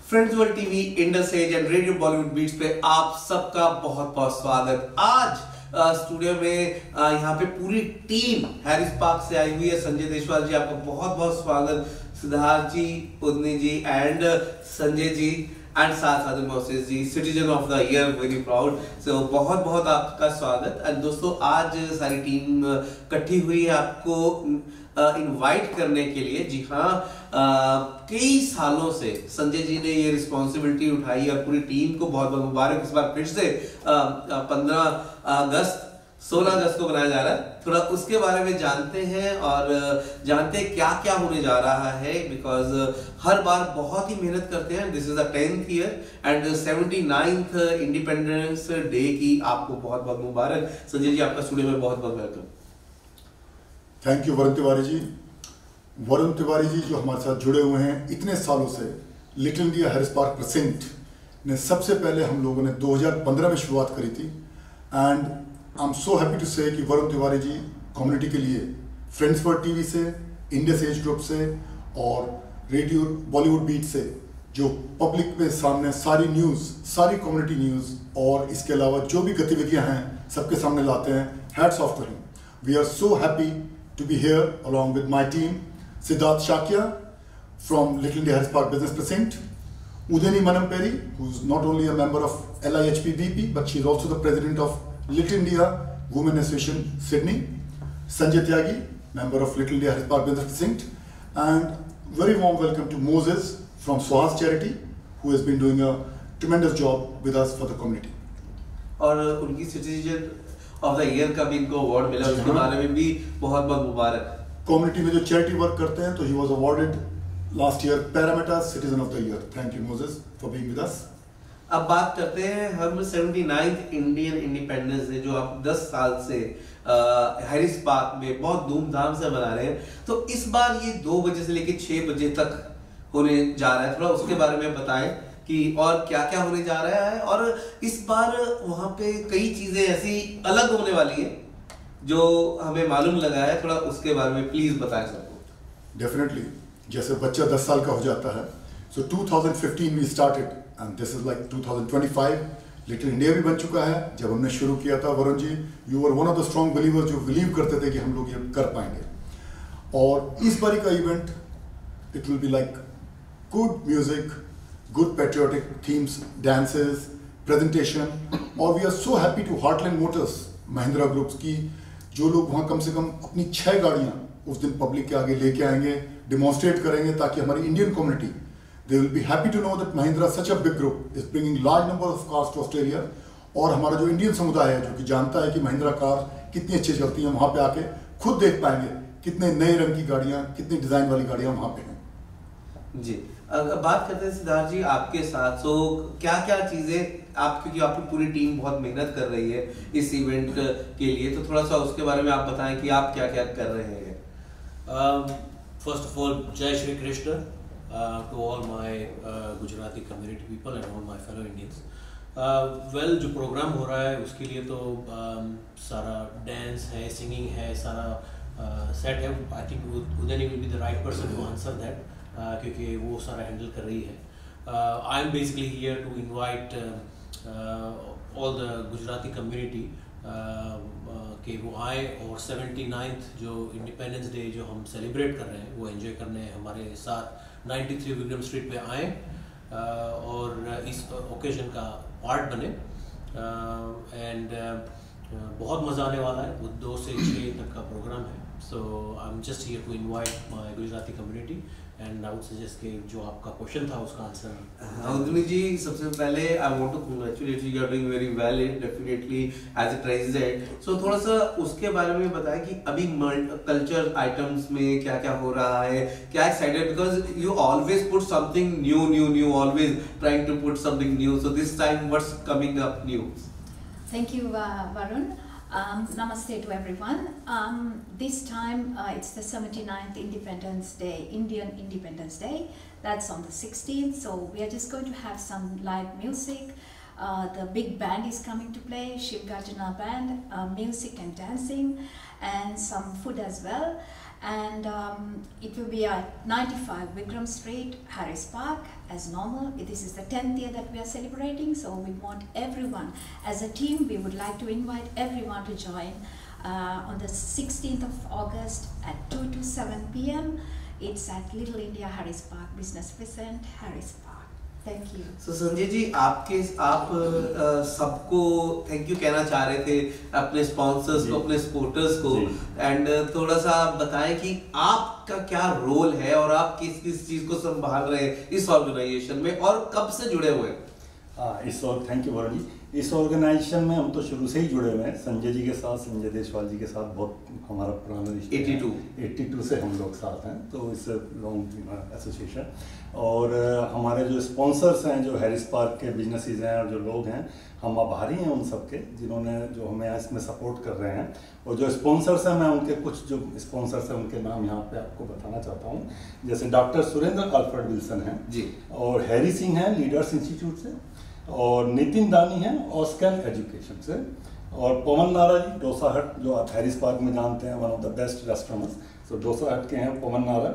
Friends World TV, Indus Age and Radio Bollywood Beats पे आप सबका बहुत बहुत स्वागत। आज स्टूडियो में यहाँ पे पूरी टीम हैरिस पार्क से आई हुई है। संजय देशवाल जी, आपका बहुत बहुत स्वागत। सिद्धार्थ जी, पुदनी जी एंड संजय जी एंड साथ Moses ji, citizen of the year, very proud. So बहुत बहुत आपका स्वागत। एंड दोस्तों, आज सारी टीम इकट्ठी हुई है आपको इनवाइट करने के लिए। जी हाँ, कई सालों से संजय जी ने ये रिस्पॉन्सिबिलिटी उठाई और पूरी टीम को बहुत बहुत मुबारक। इस बार फिर से 16 अगस्त को बनाया जा रहा है। थोड़ा उसके बारे में जानते हैं और जानते हैं क्या क्या होने जा रहा है, बिकॉज हर बार बहुत ही मेहनत करते हैं। This is the 10th year and 79th independence day की आपको बहुत बहुत मुबारक। संजय जी, आपका स्टूडियो में बहुत बहुत welcome. Thank you Varun Tiwari ji. Varun Tiwari ji जो हमारे साथ जुड़े हुए हैं इतने सालों से, little India Harris Park present ने सबसे पहले हम लोगों ने 2015 में शुरुआत करी थी। And I am so happy to say कि वरुण तिवारी जी कम्युनिटी के लिए फ्रेंड्स वर्ल्ड टीवी से, इंडस एज ग्रुप से और रेडियो बॉलीवुड बीट से जो पब्लिक के सामने सारी न्यूज़, सारी कम्युनिटी न्यूज़ और इसके अलावा जो भी गतिविधियां हैं सबके सामने लाते हैं। Hats off to him. We are so happy to be here along with my team, Siddharth Shakya from Little India Harris Park Business Precinct, Udeni Manamperi, who is not only a member of LIHPBP but she is also the president of Little India Women Association Sydney, Sanjay Tyagi, member of Little India Harris Park Business Precinct, and very warm welcome to Moses from Swahas Charity, who has been doing a tremendous job with us for the community. और उनकी citizen of the year का भी इनको award मिला, उसके बारे में भी बहुत बहुत मुबारक। कम्युनिटी में जो चैरिटी वर्क करते हैं तो he was awarded last year parameter citizen of the year. Thank you Moses for being with us. अब बात करते हैं हम 79th इंडियन इंडिपेंडेंस डे, जो आप 10 साल से हैरिस पार्क में बहुत धूमधाम से मना रहे हैं। तो इस बार ये 2 बजे से लेकर 6 बजे तक होने जा रहा है। थोड़ा उसके बारे में बताएं कि और क्या क्या होने जा रहा है। और इस बार वहां पे कई चीजें ऐसी अलग होने वाली है जो हमें मालूम लगा है। थोड़ा उसके बारे में प्लीज बताएं सबको। डेफिनेटली, जैसे बच्चा 10 साल का हो जाता है, so 2015 we started and this is like 2025। Little India भी बन चुका है। जब हमने शुरू किया था Varun ji, you were one of the strong believers जो बिलीव करते थे कि हम लोग ये कर पाएंगे। और इस बारी का event it will be like good music, good patriotic themes, dances, presentation, और we are so happy to Heartland Motors, Mahindra groups की जो लोग वहाँ कम से कम अपनी 6 गाड़ियाँ उस दिन पब्लिक के आगे लेके आएंगे, डिमॉन्स्ट्रेट करेंगे, ताकि हमारी Indian community they will be happy to know that Mahindra such a big group is bringing large number of cars to Australia. और हमारा जो इंडियन समुदाय है जो कि जानता है कि महिंद्रा कार कितनी अच्छी चलती है, वहाँ पे आके खुद देख पाएंगे कितने नए रंग की गाड़ियाँ, कितनी डिज़ाइन वाली गाड़ियाँ वहाँ पे हैं। जी, बात करते हैं सिद्धार्थ जी आपके साथ। सो क्या क्या चीजें आप, क्योंकि आपकी पूरी टीम बहुत मेहनत कर रही है इस इवेंट के लिए, तो थोड़ा सा उसके बारे में आप बताएं कि आप क्या क्या कर रहे हैं। फर्स्ट ऑफ ऑल, जय Shri Krishna to all my Gujarati community people and all my fellow Indians. Well, जो प्रोग्राम हो रहा है उसके लिए तो सारा डांस है, सिंगिंग है, सारा सेट है। I think Udayani will be the right person to answer that, क्योंकि वो सारा हैंडल कर रही है। I am basically here to invite all the Gujarati community कि वो आए और 79th जो इंडिपेंडेंस डे जो हम सेलिब्रेट कर रहे हैं वो एंजॉय करने हमारे साथ 93 विक्रम स्ट्रीट पे आए और इस ओकेजन का पार्ट बने। एंड बहुत मज़ा आने वाला है। वो 2 से 6 तक का प्रोग्राम है। So I am just here to invite my Gujarati community and I would suggest कि जो आपका क्वेश्चन था उसका आंसर। उदनी जी, सबसे पहले I want to congratulate you, are doing very well definitely as a president. So थोड़ा सा उसके बारे में बताएं कि अभी कल्चर आइटम्स में क्या क्या हो रहा है, क्या excited, because you always put something new, always trying to put something new. So this time what's coming up new? Thank you, Varun. Namaste to everyone. This time it's the 79th Independence Day, Indian Independence Day. That's on the 16th. So we are just going to have some live music. The big band is coming to play, Shiv Gajana band, music and dancing, and some food as well. and it will be at 95 Vikram Street, Harris Park, as normal. This is the 10th year that we are celebrating, so we want everyone, as a team, we would like to invite everyone to join on the 16th of August at 2 to 7 p.m. It's at Little India, Harris Park, Business Crescent, Harris Park. Thank you. So Sanjay ji, आप सबको thank you कहना चाह रहे थे, अपने sponsors को, अपने supporters को, एंड थोड़ा सा बताएं कि आपका क्या रोल है और आप किस किस चीज को संभाल रहे हैं इस ऑर्गेनाइजेशन में और कब से जुड़े हुए हैं? Thank you Varun ji. इस ऑर्गेनाइजेशन में हम तो शुरू से ही जुड़े हुए हैं, संजय जी के साथ, संजय देशवाल जी के साथ बहुत हमारा पुराना रिश्ता 82 से हम लोग साथ हैं, तो इस लॉन्ग एसोसिएशन। और हमारे जो स्पॉन्सर्स हैं, जो हैरिस पार्क के बिजनेसेस हैं और जो लोग हैं, हम आभारी हैं उन सबके जिन्होंने जो हमें इसमें सपोर्ट कर रहे हैं। और जो स्पॉन्सर्स हैं, मैं उनके कुछ जो स्पॉन्सर्स हैं उनके नाम यहाँ पे आपको बताना चाहता हूँ। जैसे डॉक्टर सुरेंद्र अल्फ्रेड विल्सन हैं जी, और हैरी सिंह हैं लीडर्स इंस्टीट्यूट से, और नितिन दानी हैं ऑस्कैन एजुकेशन से, और पवन नारा जी डोसा हट, जो आप हैरिस पार्क में जानते हैं, one of the best restaurants, so Dosa Hut के हैं पवन नारा।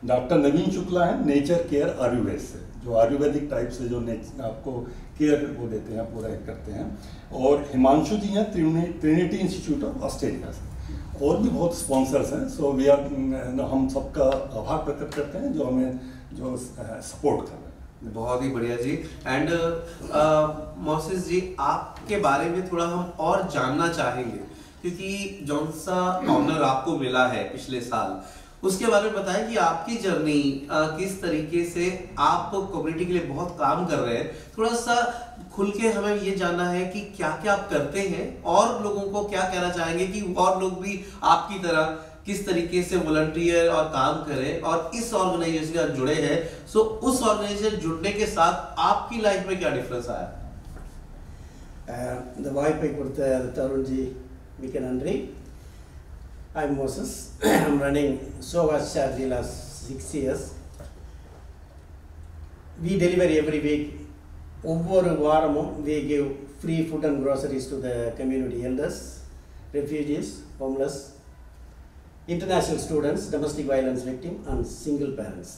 डॉक्टर नवीन शुक्ला हैं नेचर केयर आयुर्वेद से, जो आयुर्वेदिक टाइप से जो आपको केयर वो देते हैं, पूरा करते हैं। और हिमांशु जी हैं ट्रिनिटी इंस्टीट्यूट ऑफ ऑस्ट्रेलिया से। और भी बहुत स्पॉन्सर्स हैं, सो वी आर, हम सबका आभार प्रकट करते हैं जो हमें जो सपोर्ट कर रहे हैं। बहुत ही बढ़िया जी। एंड मोसेस जी, आपके बारे में थोड़ा हम और जानना चाहेंगे, क्योंकि जौन सा ऑनर आपको मिला है पिछले साल, उसके बारे में बताएं कि आपकी जर्नी किस तरीके से आप कम्युनिटी के लिए बहुत काम कर रहे हैं। थोड़ा सा खुल के हमें ये जानना है कि क्या क्या आप करते हैं और लोगों को क्या कहना चाहेंगे कि और लोग भी आपकी तरह किस तरीके से वॉलंटियर और काम करें और इस ऑर्गेनाइजेशन से जुड़े हैं। सो उस ऑर्गेनाइजेशन जुड़ने के साथ आपकी लाइफ में क्या डिफरेंस आया? இந்த வாய்ப்பை கொடுத்த தருண்ஜி மிக்க நன்றி. I'm Moses. I'm running Sogas Charity last 6 years. We deliver every week. ஒவ்வொரு வாரமும் we give free food and groceries to the community elders, refugees, homeless, international students, domestic violence victim, and single parents.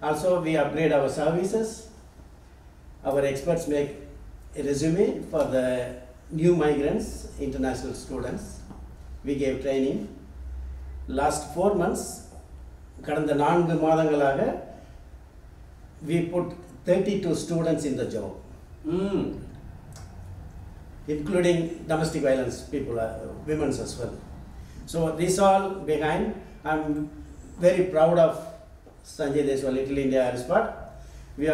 Also, we upgrade our services. Our experts make a resume for the new migrants, international students. We gave training. Last 4 months, கடந்த 4 மாதங்களாக we put 32 students in the job, including domestic violence people, women as well. So this all behind, I'm very proud of Sanjay Deshwal, Little India Harris Park. We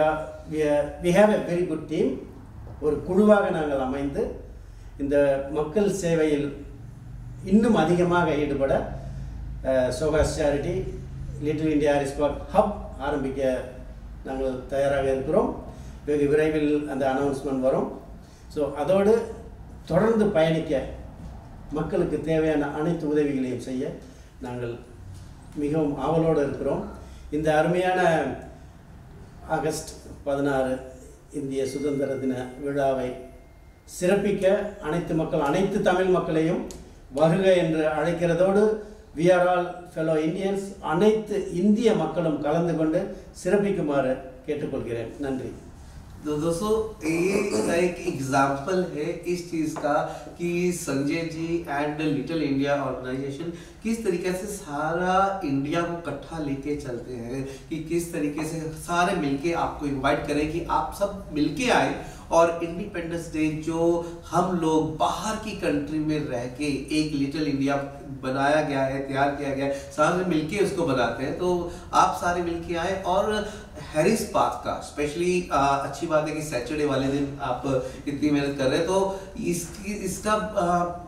have a very good team. ஒரு குழுவாக நாங்கள் அமைந்து இந்த மக்கள் சேவையில் இன்னும் அதிகமாக ஈடுபட சோகாஸ் charity Little India Harris Park hub ஆரம்பிக்க நாங்கள் தயாராக இருக்கிறோம். வெகு விரைவில் அந்த அனௌன்ஸ்மெண்ட் வரும். ஸோ அதோடு தொடர்ந்து பயணிக்க, மக்களுக்கு தேவையான அனைத்து உதவிகளையும் செய்ய நாங்கள் மிகவும் ஆவலோடு இருக்கிறோம். இந்த அருமையான ஆகஸ்ட் 16 இந்திய சுதந்திர தின விழாவை சிறப்பிக்க அனைத்து தமிழ் மக்களையும் வருக என்று அழைக்கிறதோடு, we are all fellow Indians, அனைத்து இந்திய மக்களும் கலந்து கொண்டு சிறப்பிக்குமாறு கேட்டுக்கொள்கிறேன். நன்றி. दोस्तों, ये एक एग्जाम्पल है इस चीज का कि Sanjay ji and little India organisation किस तरीके से सारा इंडिया को इकट्ठा लेके चलते हैं, कि किस तरीके से सारे मिलके आपको इनवाइट करें कि आप सब मिलके आए और इंडिपेंडेंस डे जो हम लोग बाहर की कंट्री में रह के एक लिटिल इंडिया बनाया गया है, तैयार किया गया है, सारे मिलके उसको बनाते हैं। तो आप सारे मिलके आए और हैरिस पार्क का स्पेशली अच्छी बात है कि सैटरडे वाले दिन आप इतनी मेहनत कर रहे हैं, तो इसका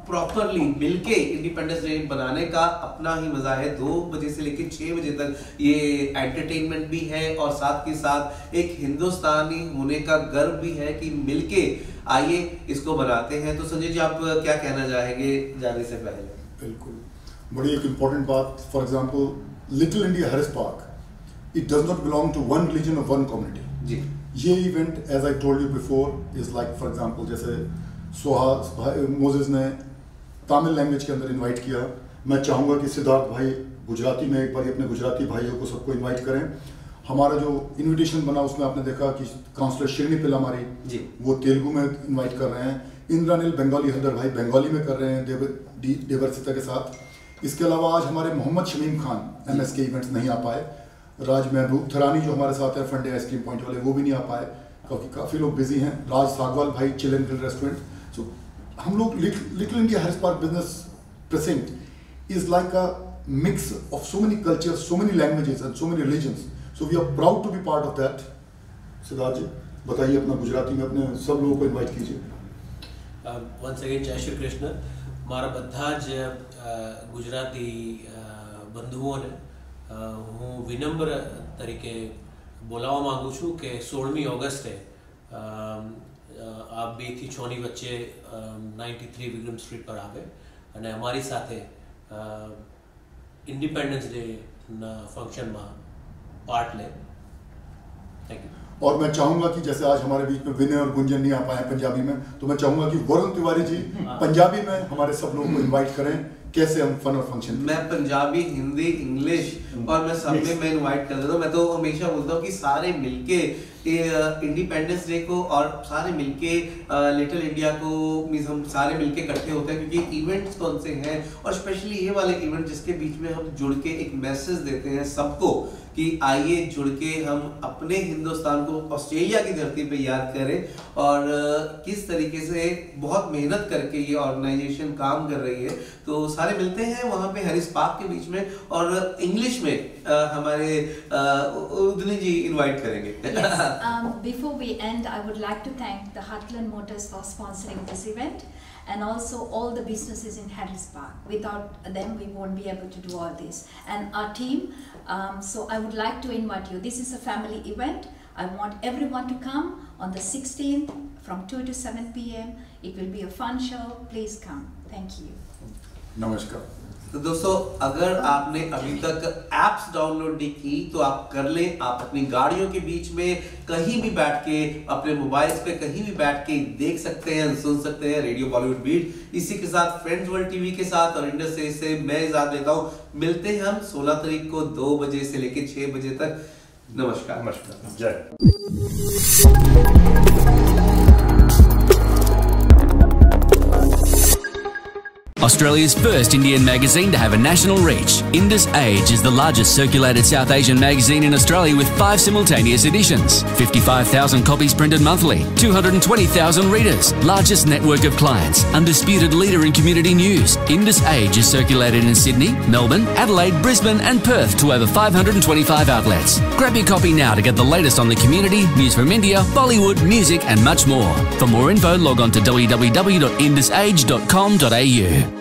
प्रॉपरली मिलके इंडिपेंडेंस डे बनाने का अपना ही मजा है। 2 बजे से लेकर 6 बजे तक ये एंटरटेनमेंट भी है और साथ के साथ एक हिंदुस्तानी होने का गर्व भी है कि मिलके आइए इसको बनाते हैं। तो संजय जी, आप क्या कहना चाहेंगे जाने से पहले? बिल्कुल, बड़ी एक इम्पोर्टेंट बात, for example little India Harris park, it does not belong to one religion or one community. जी, ये event as I told you before is like, for example, जैसे मोसेस ने तमिल लैंग्वेज के अंदर इनवाइट किया, मैं चाहूँगा कि सिद्धार्थ भाई गुजराती में एक बार अपने गुजराती भाइयों को सबको इनवाइट करें। हमारा जो इनविटेशन बना उसमें आपने देखा कि काउंसलर शिरनी पिलामारी जी वो तेलुगु में इनवाइट कर रहे हैं, इंद्रानील बंगाली हल्दर भाई बंगाली में कर रहे हैं देवर्सिता के साथ। इसके अलावा आज हमारे मोहम्मद शमीम खान MS के इवेंट्स नहीं आ पाए, राज महबूब थरानी जो हमारे साथ है फंडे आइसक्रीम पॉइंट वाले वो भी नहीं आ पाए क्योंकि काफ़ी लोग बिजी हैं, राज सागवाल भाई चिल एंड ग्रिल रेस्टोरेंट। सो हम लोग little India Harris park business present is like a mix of so many cultures, so many languages and so many religions. So we are proud to be part of that. Siddharth ji बताइए अपना गुजराती में अपने सब लोगों को invite कीजिए। Once again जय श्री कृष्ण। મારા બધા જ ગુજરાતી બંધુઓને હું વિનમ્ર તરીકે બોલાવવા માંગુ છું કે 16મી ઓગસ્ટે આપ 2 થી 6 ની વચ્ચે 93 વિક્રમ સ્ટ્રીટ પર આવે અને અમારી સાથે इंडिपेंडेंस डे फंक्शन में पार्ट ले। Thank you. और मैं चाहूंगा कि जैसे आज हमारे बीच में विनय और गुंजन नहीं आ पाए पंजाबी में, तो मैं चाहूंगा कि वरुण तिवारी जी पंजाबी में हमारे सब लोगों को इनवाइट करें। कैसे हम फन और फंक्शन, मैं पंजाबी, हिंदी, इंग्लिश और मैं सब में मैं इनवाइट कर देता हूँ। मैं तो हमेशा बोलता हूँ कि सारे मिलके इंडिपेंडेंस डे को और सारे मिलके लिटिल इंडिया को मींस हम सारे मिलके इकट्ठे होते हैं क्योंकि इवेंट्स कौन से हैं और स्पेशली ये वाले इवेंट जिसके बीच में हम जुड़ के एक मैसेज देते हैं सबको कि आइए जुड़ के हम अपने हिंदुस्तान को ऑस्ट्रेलिया की धरती पे याद करें और किस तरीके से बहुत मेहनत करके ये ऑर्गेनाइजेशन काम कर रही है। तो सारे मिलते हैं वहाँ पे हैरिस पार्क के बीच में और इंग्लिश में हमारे उदनी जी इनवाइट करेंगे। Before we end, I would like to thank the Heartland Motors for sponsoring this event and also all the businesses in Harris Park. Without them, we won't be able to do all this. And our team, so I would like to invite you. This is a family event. I want everyone to come on the 16th from 2 to 7 p.m. It will be a fun show. Please come. Thank you. नमस्कार। तो दोस्तों अगर आपने अभी तक apps download नहीं की तो आप कर लें। आप अपनी गाड़ियों के बीच में कहीं भी बैठ के अपने मोबाइल्स पे कहीं भी बैठ के देख सकते हैं, सुन सकते हैं रेडियो बॉलीवुड बीट। इसी के साथ फ्रेंड्स वर्ल्ड टीवी के साथ और इंडस से मैं इजाजत लेता हूँ। मिलते हैं हम 16 तारीख को 2 बजे से लेकर 6 बजे तक। नमस्कार। नमस्कार। जय। Australia's first Indian magazine to have a national reach, Indus Age is the largest circulated South Asian magazine in Australia with 5 simultaneous editions, 55,000 copies printed monthly, 220,000 readers, largest network of clients, undisputed leader in community news. Indus Age is circulated in Sydney, Melbourne, Adelaide, Brisbane and Perth to over 525 outlets. Grab your copy now to get the latest on the community, news from India, Bollywood, music and much more. For more info, log on to www.indusage.com.au.